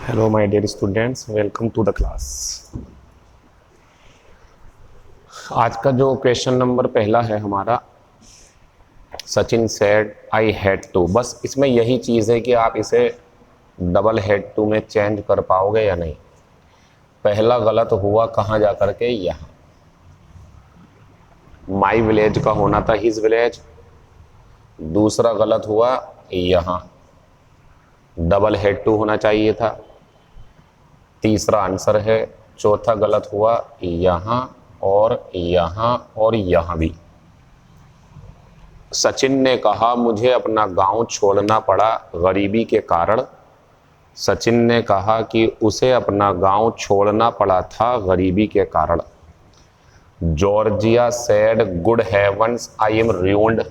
Hello my dear students, welcome to the class. आज का जो क्वेश्चन नंबर पहला है हमारा, Sachin said I had to. बस इसमें यही चीज़ है कि आप इसे डबल हैड टू में चेंज कर पाओगे या नहीं। पहला गलत हुआ कहाँ जा कर के, यहाँ माई विलेज का होना था हिज विलेज। दूसरा गलत हुआ यहाँ, डबल हैड टू होना चाहिए था। तीसरा आंसर है। चौथा गलत हुआ यहाँ और यहाँ और यहाँ भी। सचिन ने कहा मुझे अपना गांव छोड़ना पड़ा गरीबी के कारण। सचिन ने कहा कि उसे अपना गांव छोड़ना पड़ा था गरीबी के कारण। Georgia said good heavens I am ruined।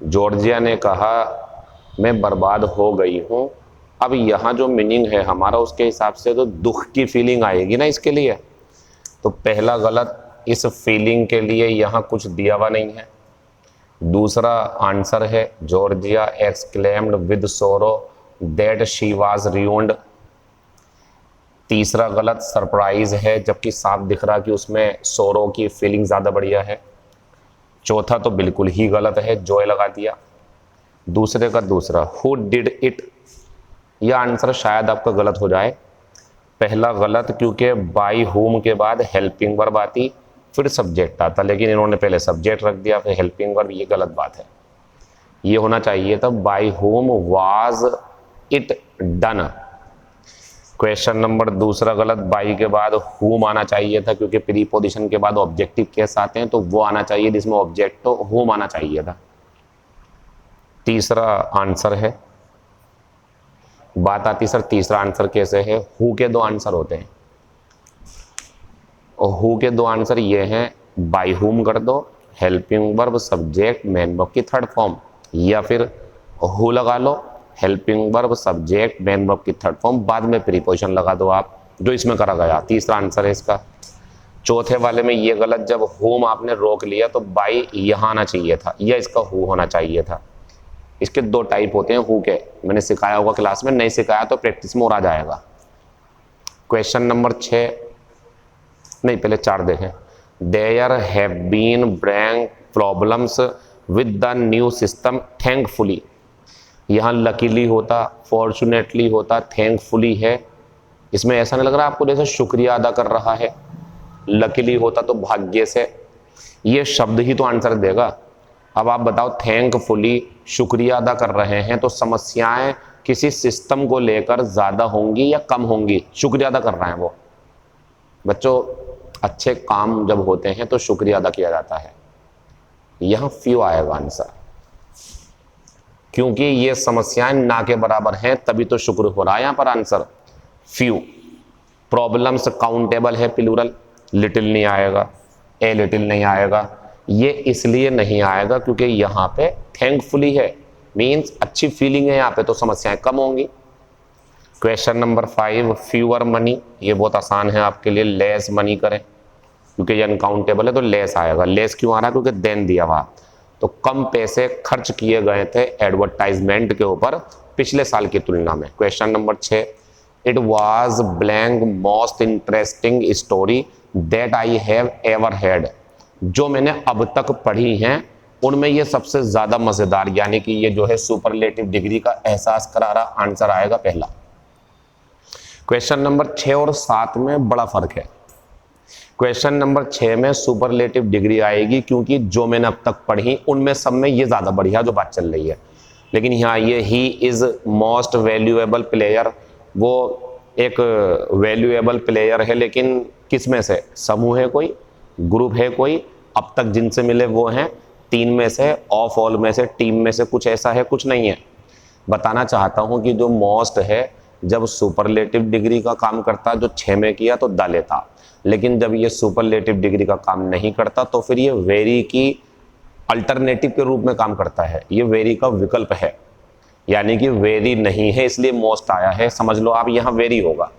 Georgia ने कहा मैं बर्बाद हो गई हूँ। अब यहाँ जो मीनिंग है हमारा, उसके हिसाब से तो दुख की फीलिंग आएगी ना इसके लिए। तो पहला गलत, इस फीलिंग के लिए यहाँ कुछ दिया हुआ नहीं है। दूसरा आंसर है जॉर्जिया एक्सक्लेम्ड विद सोरो दैट शी वाज ruined। तीसरा गलत सरप्राइज है, जबकि साफ दिख रहा कि उसमें सोरो की फीलिंग ज़्यादा बढ़िया है। चौथा तो बिल्कुल ही गलत है, जॉय लगा दिया दूसरे का दूसरा। हु डिड इट, यह आंसर शायद आपका गलत हो जाए। पहला गलत, क्योंकि बाई होम के बाद हेल्पिंग वर्ब आती फिर सब्जेक्ट आता, लेकिन इन्होंने पहले सब्जेक्ट रख दिया फिर हेल्पिंग वर्ब, ये गलत बात है। ये होना चाहिए था by home was it done. Question number दूसरा गलत, बाई के बाद हुम आना चाहिए था, क्योंकि प्रीपोजिशन के बाद ऑब्जेक्टिव केस आते हैं तो वो आना चाहिए जिसमें ऑब्जेक्ट हो, हुम आना चाहिए था। तीसरा आंसर है। बात आती सर तीसरा आंसर कैसे है। हु के दो आंसर होते हैं और हु के दो आंसर ये हैं, बाई हुम कर दो, helping verb subject main verb की थर्ड फॉर्म, या फिर हु लगा लो, helping verb subject main verb की थर्ड फॉर्म, बाद में प्रीपोजिशन लगा दो आप, जो इसमें करा गया। तीसरा आंसर है इसका। चौथे वाले में ये गलत, जब होम आपने रोक लिया तो बाई यहाँ आना चाहिए था, या इसका हु होना चाहिए था। इसके दो टाइप होते हैं हु के, मैंने सिखाया होगा क्लास में, नहीं सिखाया तो प्रैक्टिस में और आ जाएगा। क्वेश्चन नंबर 6, नहीं पहले 4 देखें। There have been blank problems with the new system thankfully. यहाँ लकीली होता, फॉर्चुनेटली होता, थैंकफुली है। इसमें ऐसा नहीं लग रहा आपको जैसे शुक्रिया अदा कर रहा है। लकीली होता तो भाग्य से, ये शब्द ही तो आंसर देगा। अब आप बताओ, थैंकफुली शुक्रिया अदा कर रहे हैं तो समस्याएं किसी सिस्टम को लेकर ज़्यादा होंगी या कम होंगी। शुक्रिया अदा कर रहे हैं वो बच्चों, अच्छे काम जब होते हैं तो शुक्रिया अदा किया जाता है। यहाँ फ्यू आएगा आंसर, क्योंकि ये समस्याएं ना के बराबर हैं, तभी तो शुक्र हो रहा है यहाँ पर आंसर फ्यू। प्रॉब्लम्स काउंटेबल है प्लूरल, लिटिल नहीं आएगा, ए लिटिल नहीं आएगा। ये इसलिए नहीं आएगा क्योंकि यहाँ पे थैंकफुली है, मीन्स अच्छी फीलिंग है यहाँ पे, तो समस्याएं कम होंगी। क्वेश्चन नंबर 5, फ्यूअर मनी, ये बहुत आसान है आपके लिए। लेस मनी करें, क्योंकि ये अनकाउंटेबल है तो लेस आएगा। लेस क्यों आ रहा है, क्योंकि देन दिया हुआ, तो कम पैसे खर्च किए गए थे एडवर्टाइजमेंट के ऊपर पिछले साल की तुलना में। Question number 6, it was blank most interesting story that I have ever had. जो मैंने अब तक पढ़ी हैं उनमें ये सबसे ज़्यादा मज़ेदार, यानी कि ये जो है सुपरलेटिव डिग्री का एहसास करा रहा, आंसर आएगा पहला। क्वेश्चन नंबर 6 और 7 में बड़ा फर्क है। क्वेश्चन नंबर 6 में सुपरलेटिव डिग्री आएगी, क्योंकि जो मैंने अब तक पढ़ी उनमें सब में ये ज़्यादा बढ़िया जो बात चल रही है। लेकिन यहाँ ये he is most valuable player, वो एक वैल्यूएबल प्लेयर है, लेकिन किस में से, समूह है कोई, ग्रुप है कोई, अब तक जिनसे मिले वो हैं 3 में से, ऑफ ऑल में से, टीम में से, कुछ ऐसा है कुछ नहीं है। बताना चाहता हूँ कि जो मोस्ट है जब सुपरलेटिव डिग्री का काम करता, जो 6 में किया तो द लेता, लेकिन जब ये सुपरलेटिव डिग्री का काम नहीं करता तो फिर ये वेरी की अल्टरनेटिव के रूप में काम करता है। ये वेरी का विकल्प है, यानी कि वेरी नहीं है इसलिए मोस्ट आया है, समझ लो आप यहाँ वेरी होगा,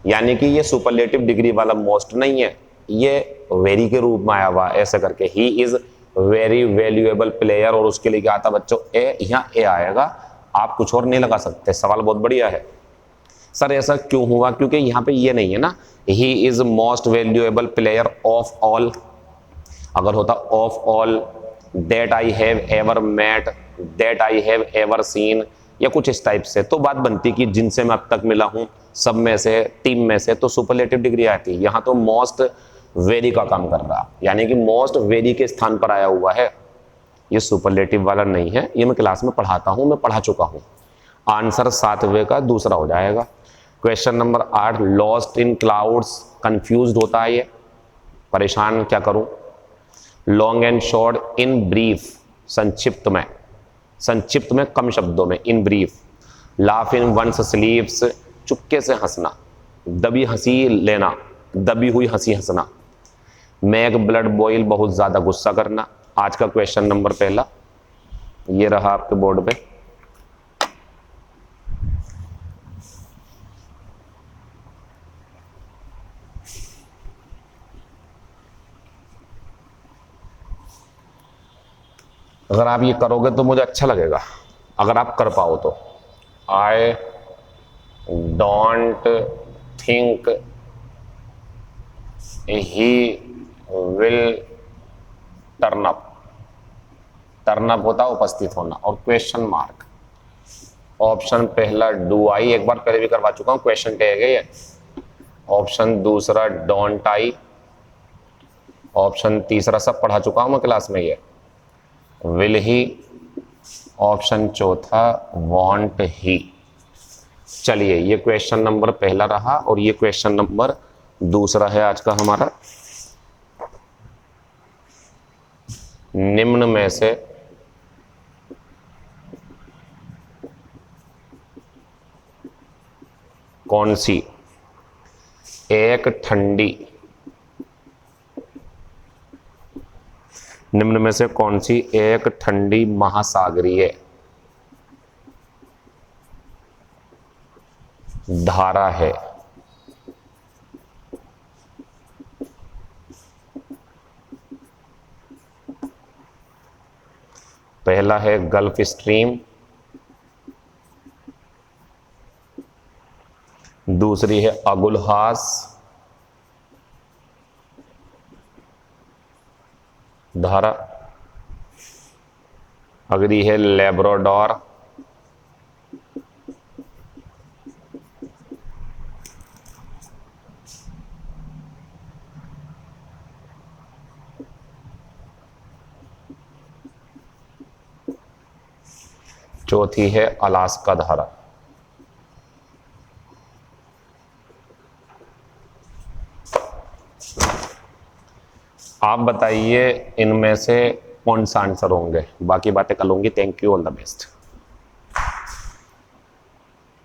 यानी कि ये सुपरलेटिव डिग्री वाला मोस्ट नहीं है, ये वेरी के रूप में आया हुआ ऐसे करके। He is very valuable player, और उसके लिए क्या आता बच्चों, ए, यहाँ ए आएगा। आप कुछ और नहीं लगा सकते। सवाल बहुत बढ़िया है। सर ऐसा क्यों हुआ? क्योंकि यहाँ पे ये नहीं है ना, he is most valuable player of all. अगर होता of all, that I have ever met, that I have ever seen, या कुछ इस टाइप से, तो बात बनती कि जिनसे मैं अब तक मिला हूं, सब में से, टीम में से, तो सुपरलेटिव डिग्री आती। यहाँ तो मोस्ट वेरी का काम कर रहा, यानी कि मोस्ट वेरी के स्थान पर आया हुआ है, ये सुपरलेटिव वाला नहीं है। ये मैं क्लास में पढ़ाता हूं, मैं पढ़ा चुका हूं। आंसर 7वें का दूसरा हो जाएगा। Question number 8, lost in clouds, confused होता है ये, परेशान क्या करूं। Long and short, in brief, संक्षिप्त में, संक्षिप्त में कम शब्दों में, in brief. Laugh in one's sleeves, चुपके से हंसना, दबी हंसी लेना, दबी हुई हंसी हंसना। मेक ब्लड बॉइल, बहुत ज्यादा गुस्सा करना। आज का क्वेश्चन नंबर पहला ये रहा आपके बोर्ड पे। अगर आप ये करोगे तो मुझे अच्छा लगेगा, अगर आप कर पाओ तो। I don't think he will turn up. Turn up होता उपस्थित होना, और क्वेश्चन मार्क। ऑप्शन पहला डू आई, एक बार पहले भी करवा चुका हूं, क्वेश्चन टैग है ये। ऑप्शन दूसरा डोंट आई। ऑप्शन तीसरा सब पढ़ा चुका हूं मैं क्लास में, ये विल ही। ऑप्शन चौथा वांट ही। चलिए, ये क्वेश्चन नंबर पहला रहा और ये क्वेश्चन नंबर दूसरा है आज का हमारा। निम्न में से कौन सी एक ठंडी, निम्न में से कौन सी एक ठंडी महासागरीय धारा है? पहला है गल्फ स्ट्रीम, दूसरी है अगुलहास धारा, अगली है लेब्राडोर, चौथी है अलास्का धारा। आप बताइए इनमें से कौन सा आंसर होंगे, बाकी बातें कल होंगी। Thank you, all the best.